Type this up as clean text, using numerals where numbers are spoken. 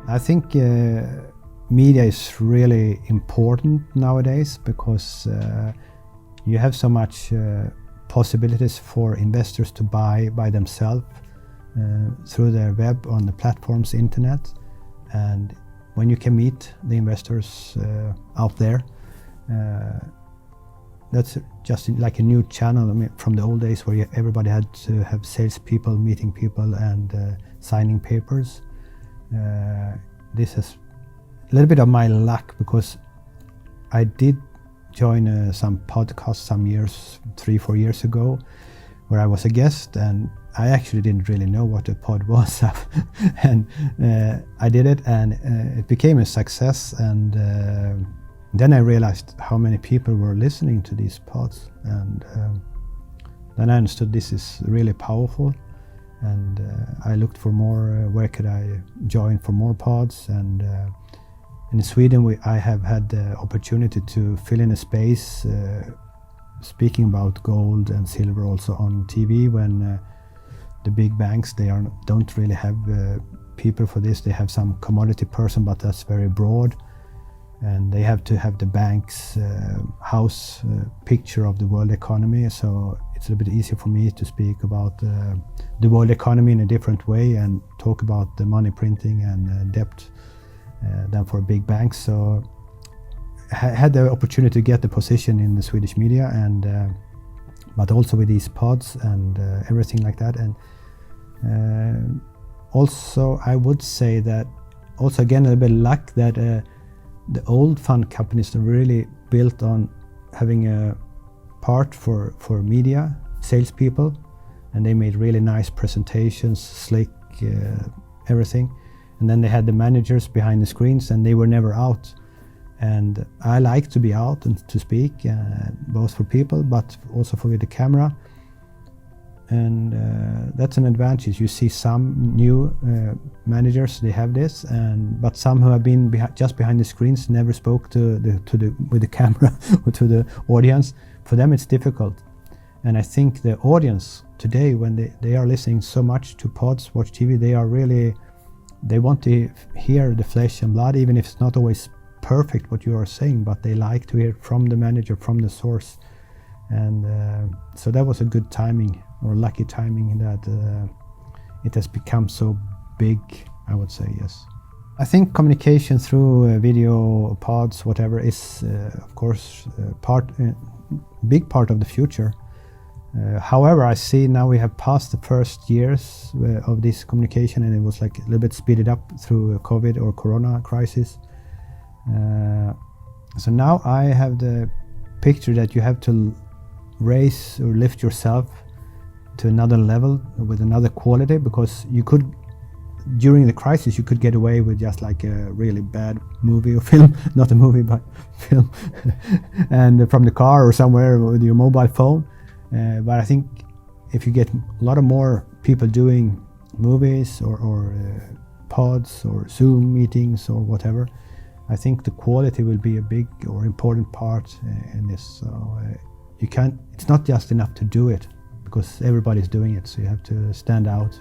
I think media is really important nowadays because you have so much possibilities for investors to buy by themselves through their web on the platforms, internet, and when you can meet the investors out there, that's just like a new channel. I mean, from the old days where everybody had to have salespeople meeting people and signing papers. This is a little bit of my luck because I did join some podcasts some years, 3-4 years ago, where I was a guest, and I actually didn't really know what a pod was. And I did it, and it became a success. And then I realized how many people were listening to these pods, and then I understood this is really powerful. And I looked for more, where could I join for more pods, and in Sweden I have had the opportunity to fill in a space speaking about gold and silver also on TV when the big banks, don't really have people for this. They have some commodity person, but that's very broad, and they have to have the bank's house picture of the world economy. So it's a little bit easier for me to speak about the world economy in a different way and talk about the money printing and debt than for big banks. So I had the opportunity to get the position in the Swedish media, and but also with these pods and everything like that. And also I would say that also again a little bit of luck that the old fund companies are really built on having a part for media, salespeople, and they made really nice presentations, slick, everything. And then they had the managers behind the screens, and they were never out. And I like to be out and to speak, both for people, but also for with the camera. And that's an advantage. You see some new managers, they have this, but some who have been just behind the screens never spoke with the camera or to the audience. For them, it's difficult. And I think the audience today, when they are listening so much to pods, watch TV, they want to hear the flesh and blood, even if it's not always perfect what you are saying, but they like to hear from the manager, from the source. And so that was a good timing, or lucky timing, that it has become so big, I would say, yes. I think communication through video, pods, whatever, is of course big part of the future. However, I see now we have passed the first years of this communication, and it was like a little bit speeded up through COVID or Corona crisis. So now I have the picture that you have to raise or lift yourself to another level with another quality, because you could, during the crisis, you could get away with just like a really bad movie or film, not a movie, but film, and from the car or somewhere with your mobile phone. But I think if you get a lot of more people doing movies or pods or Zoom meetings or whatever, I think the quality will be a big or important part in this. So it's not just enough to do it, because everybody's doing it, so you have to stand out.